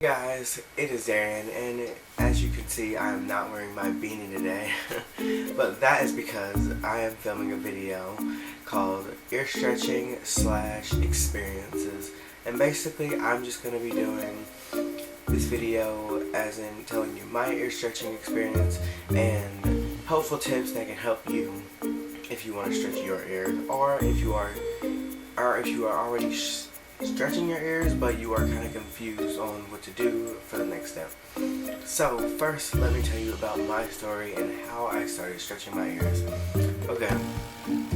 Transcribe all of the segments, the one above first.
Hey guys, it is Darren, and as you can see, I am not wearing my beanie today, but that is because I am filming a video called Ear Stretching / Experiences, and basically I'm just going to be doing this video as in telling you my ear stretching experience and helpful tips that can help you if you want to stretch your ears, or if you are already stretching your ears but you are kind of confused on what to do for the next step. So first, let me tell you about my story and how I started stretching my ears. Okay,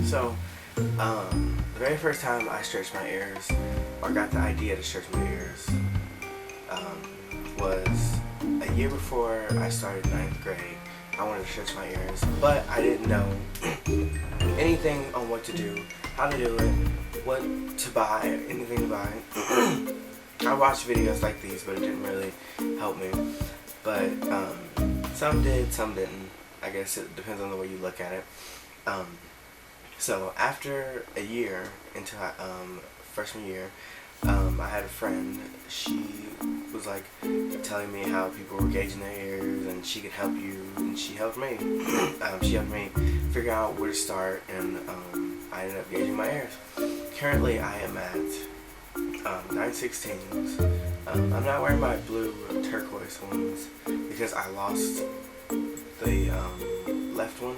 so the very first time I stretched my ears, or got the idea to stretch my ears, was a year before I started 9th grade. I wanted to stretch my ears, but I didn't know anything on what to do, how to do it, what to buy, anything to buy. I watched videos like these, but it didn't really help me. But some did, some didn't. I guess it depends on the way you look at it. So after a year into freshman year, I had a friend. She was like telling me how people were gauging their ears and she could help you, and she helped me. She helped me figure out where to start, and I ended up gauging my ears. Currently I am at 9/16s. I'm not wearing my blue turquoise ones because I lost the left one.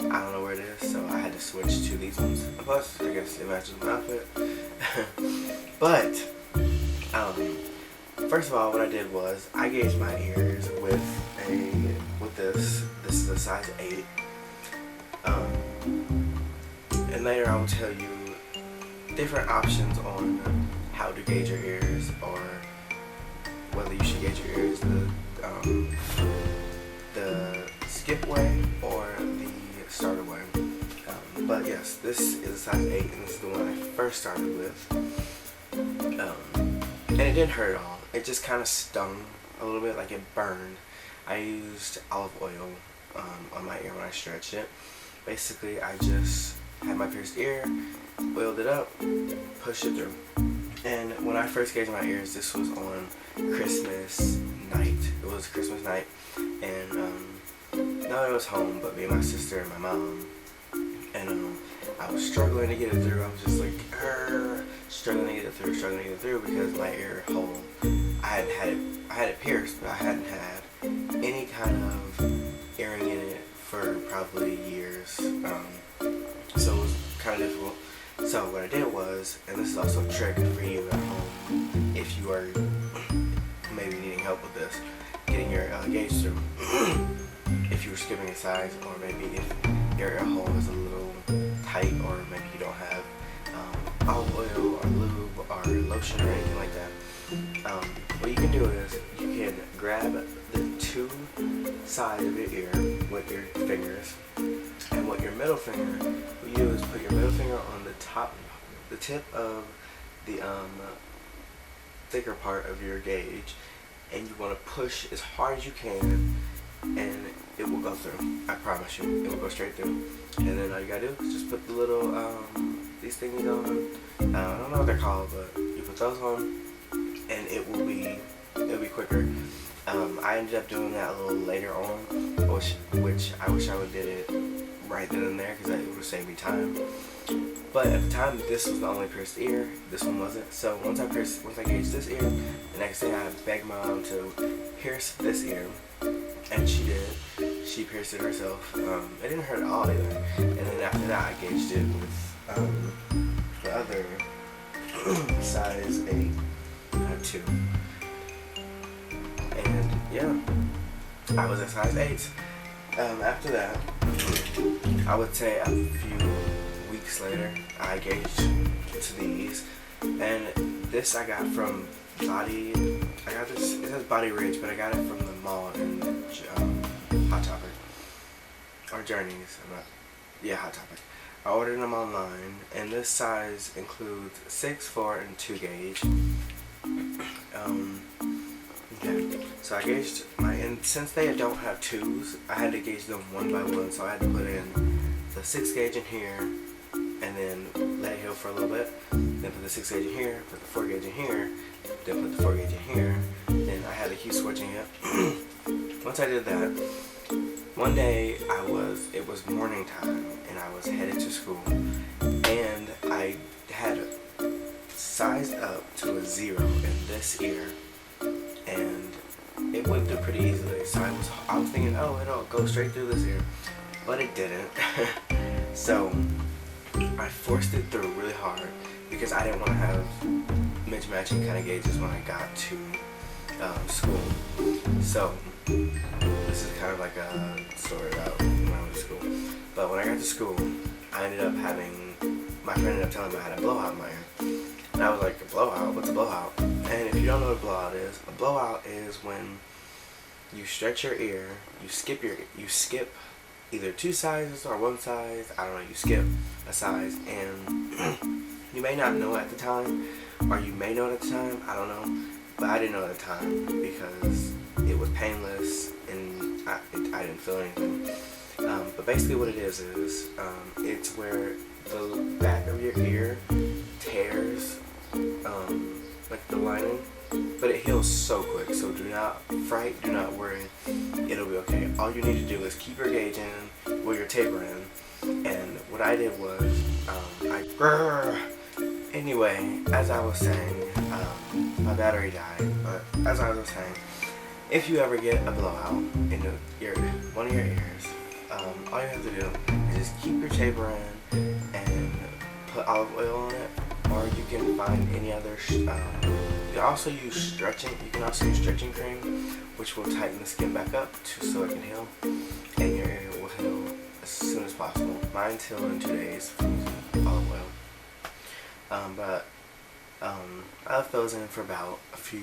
I don't know where it is, so I had to switch to these ones. Plus, I guess it matches my outfit. But first of all, what I did was I gauged my ears with this. This is a size 8. And later I will tell you different options on how to gauge your ears, or whether you should gauge your ears the skip way or the starter way. But yes, this is a size 8, and this is the one I first started with. And it didn't hurt at all. It just kind of stung a little bit, like it burned. I used olive oil on my ear when I stretched it. Basically, I just had my pierced ear, oiled it up, pushed it through. And when I first gauged my ears, this was on Christmas night. It was Christmas night, and no one was home but me and my sister and my mom. And I was struggling to get it through. I was just like, struggling to get it through because my ear hole, I had it pierced, but I hadn't had any kind of earring in it for probably years. So it was kind of difficult. So what I did was, and this is also a trick for you at home if you are maybe needing help with this, getting your gauge through. If you were skipping a size, or maybe if your ear hole is a little tight, or maybe you don't have olive oil or lube or lotion or anything like that, what you can do is you can grab the two sides of your ear with your fingers, and what your middle finger, what you do is put your middle finger on the tip of the thicker part of your gauge, and you want to push as hard as you can, and it will go through. I promise you, it will go straight through. And then all you gotta do is just put the little these thingies on. I don't know what they're called, but you put those on, and it'll be quicker. I ended up doing that a little later on, which I wish I would did it right then and there, because it would save me time. But at the time, this was the only pierced ear. This one wasn't. So once I gauged this ear, the next day I begged my mom to pierce this ear, and she did. She pierced it herself. It didn't hurt at all either. And then after that, I gauged it with the other size 8. I had 2. And yeah, I was at size 8. After that, I would say a few weeks later, I gauged to these, and this I got from it says Body Ridge, but I got it from the mall in Hot Topic, or Journeys, Hot Topic. I ordered them online, and this size includes 6, 4, and 2 gauge. Okay, so I gauged and since they don't have 2s, I had to gauge them one by one, so I had to put in the 6 gauge in here, and then let it heal for a little bit, then put the 6 gauge in here, put the 4 gauge in here, then put the 4 gauge in here. Then I had to keep switching it. Once I did that, one day it was morning time and I was headed to school, and I had sized up to a 0 in this ear, and it went through pretty easily. So I was thinking, oh, it'll go straight through this ear, but it didn't. So I forced it through really hard because I didn't want to have mismatching kind of gauges when I got to school. So this is kind of like a story about when I went to school. But when I got to school, I ended up my friend ended up telling me I had a blowout in my ear. And I was like, a blowout? What's a blowout? And if you don't know what a blowout is when you stretch your ear, you skip either 2 sizes or 1 size, I don't know, you skip a size, and you may not know at the time, or you may know at the time, I don't know, but I didn't know at the time because it was painless and I didn't feel anything. But basically what it is it's where the back of your ear tears like the lining, but it heals so quick, so do not fright, do not worry, it'll be okay. All you need to do is keep your gauge in with your taper in, and what I did was anyway, as I was saying, my battery died, but as I was saying, if you ever get a blowout in one of your ears, all you have to do is just keep your taper in and put olive oil on it, or you can find any other. You can also use stretching cream, which will tighten the skin back up so it can heal, and your ear will heal as soon as possible. Mine healed in 2 days from using olive oil. I left those in for about a few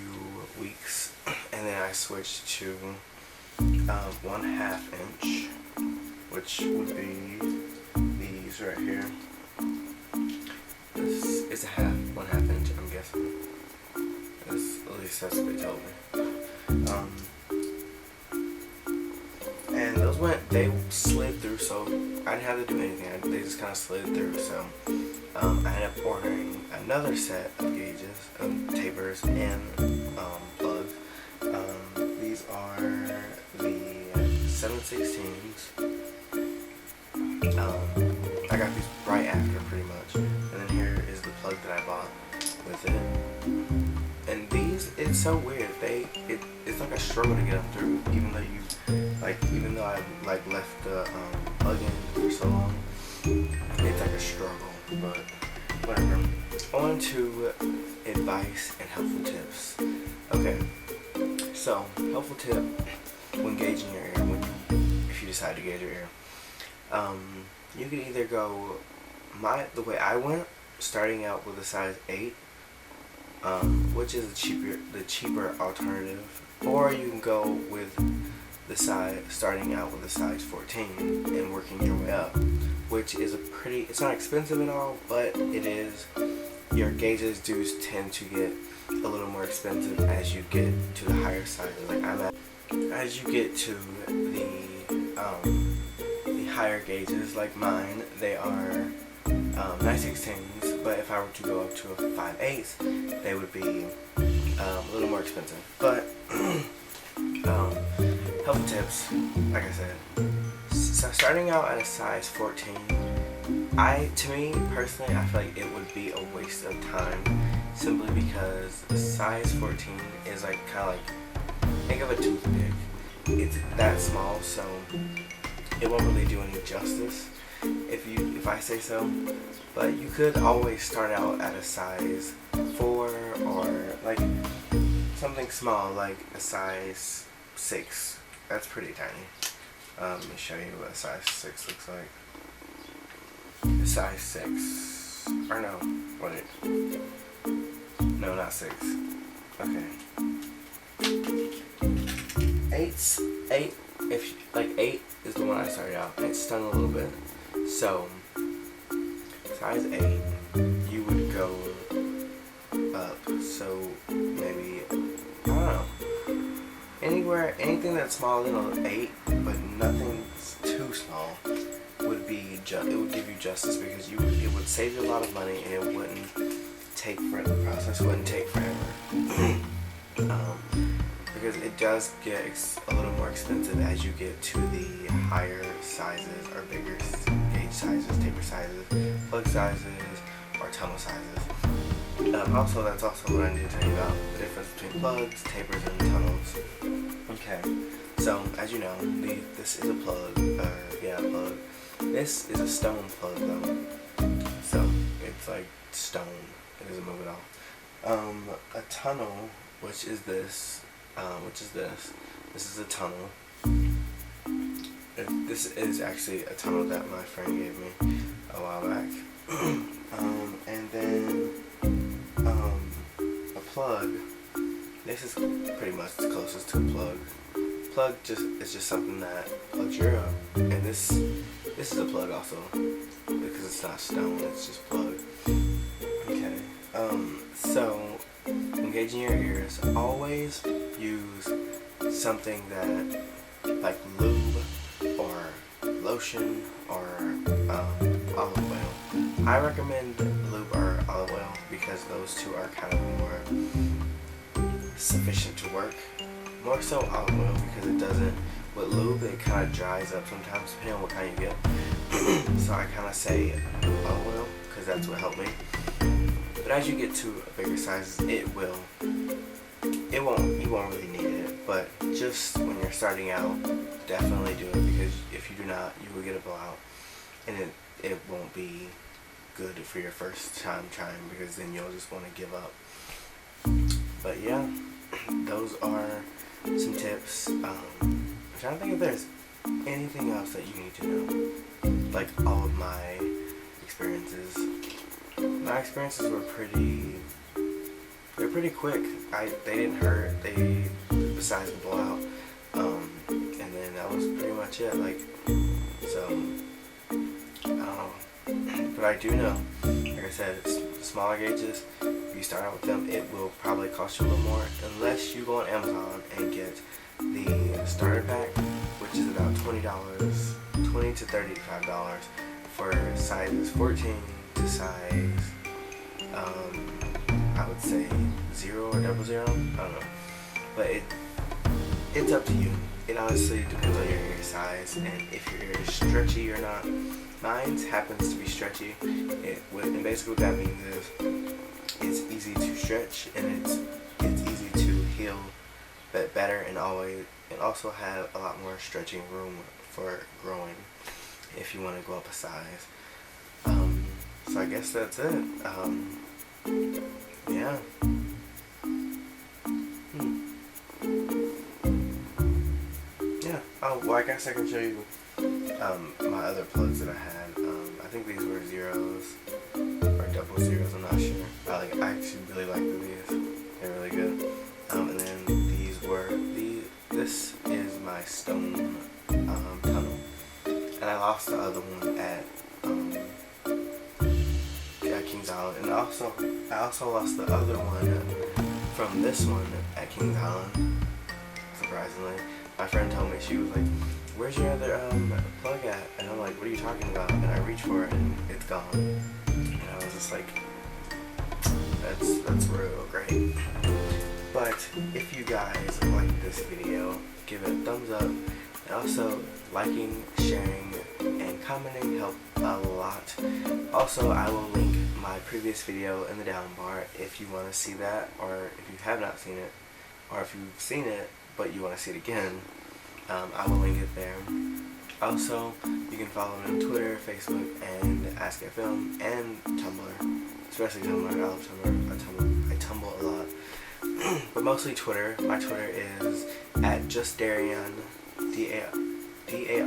weeks, and then I switched to 1/2 inch, which would be these right here. This is a 1/2 inch, I'm guessing. At least that's what they told me. And those they slid through, so I didn't have to do anything. They just kind of slid through, so I ended up ordering another set of gauges, tapers, and plugs. These are the 7/16s. I got these right after, pretty much. And then here is the plug that I bought with it. And these, it's so weird. It's like a struggle to get them through, even though I left the plug in for so long. It's like a struggle, but whatever. On to advice and helpful tips. Okay, so helpful tip when gauging your ear, if you decide to gauge your ear. You can either go the way I went, starting out with a size 8, which is the cheaper alternative, or you can go with starting out with a size 14 and working your way up, which is it's not expensive at all, but it is. Your gauges do tend to get a little more expensive as you get to the higher sizes. As you get to the higher gauges, like mine, they are 9/16s, but if I were to go up to a 5/8, they would be a little more expensive. But helpful tips, like I said, so starting out at a size 14, to me personally, I feel like it would be a waste of time, simply because the size 14 is like kind of like, think of a toothpick. It's that small, so it won't really do any justice if I say so. But you could always start out at a size 4, or like something small like a size 6. That's pretty tiny. Let me show you what a size 6 looks like. A size 6, or no, wait, no, not 6. Okay. 8, if 8 is the one I started out, and it stung a little bit. So size 8, you would go up. So maybe, I don't know, anything that's smaller than 8, but nothing too small, it would give you justice, because it would save you a lot of money, and it wouldn't the process wouldn't take forever. Because it does get a little more expensive as you get to the higher sizes or bigger gauge sizes, taper sizes, plug sizes, or tunnel sizes. Also, that's also what I need to tell you about the difference between plugs, tapers, and tunnels. Okay, so as you know, this is a plug, plug. This is a stone plug though, so it's like stone. It doesn't move at all. A tunnel, which is this. This is a tunnel. This is actually a tunnel that my friend gave me a while back. And then a plug. This is pretty much the closest to a plug. Plug is just something that plugs your up, and this is a plug also because it's not stone. It's just plug. Okay. So engaging your ears, always use something that, like lube or lotion or olive oil. I recommend lube or olive oil because those two are kind of more sufficient to work. More so olive oil because it doesn't, with lube it kind of dries up sometimes depending on what kind you get. So I kind of say olive oil because that's what helped me. But as you get to bigger sizes, you won't really need it. But just when you're starting out, definitely do it because if you do not, you will get a blowout, and it won't be good for your first time trying because then you'll just want to give up. But yeah, those are some tips. I'm trying to think if there's anything else that you need to know. Like all of my experiences. My experiences were pretty quick. They didn't hurt. Besides the blowout, and then that was pretty much it. Like, so I don't know, but I do know. Like I said, it's smaller gauges. If you start out with them, it will probably cost you a little more, unless you go on Amazon and get the starter pack, which is about $20 to $35 for sizes 14 to size, I would say 0 or 00. I don't know, but it's up to you. It honestly depends on your ear size and if your ear is stretchy or not. Mine happens to be stretchy. And basically what that means is it's easy to stretch and it's easy to heal better and also have a lot more stretching room for growing if you want to go up a size. So I guess that's it. Yeah. Yeah. Oh, well, I guess I can show you my other plugs that I had. I think these were 0s or 00s. I'm not sure. I actually really like these. They're really good. And then this is my stone tunnel, and I lost the other one at Kings Island, and I also lost the other one from this one at Kings Island. Surprisingly, my friend told me, she was like, "Where's your other plug at?" And I'm like, "What are you talking about?" And I reach for it, and it's gone. And I was just like, "That's real great." But if you guys like this video, give it a thumbs up, and also liking, sharing, and commenting help a lot. Also, I will link my previous video in the down bar if you want to see that, or if you have not seen it, or if you've seen it but you want to see it again. I will link it there. Also, you can follow me on Twitter, Facebook, and AskFM, and Tumblr. Especially Tumblr. I love Tumblr. I tumble a lot. But mostly Twitter. My Twitter is @JustDarian, DARIAN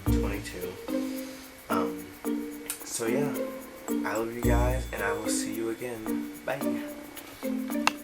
22. So yeah, I love you guys, and I will see you again. Bye.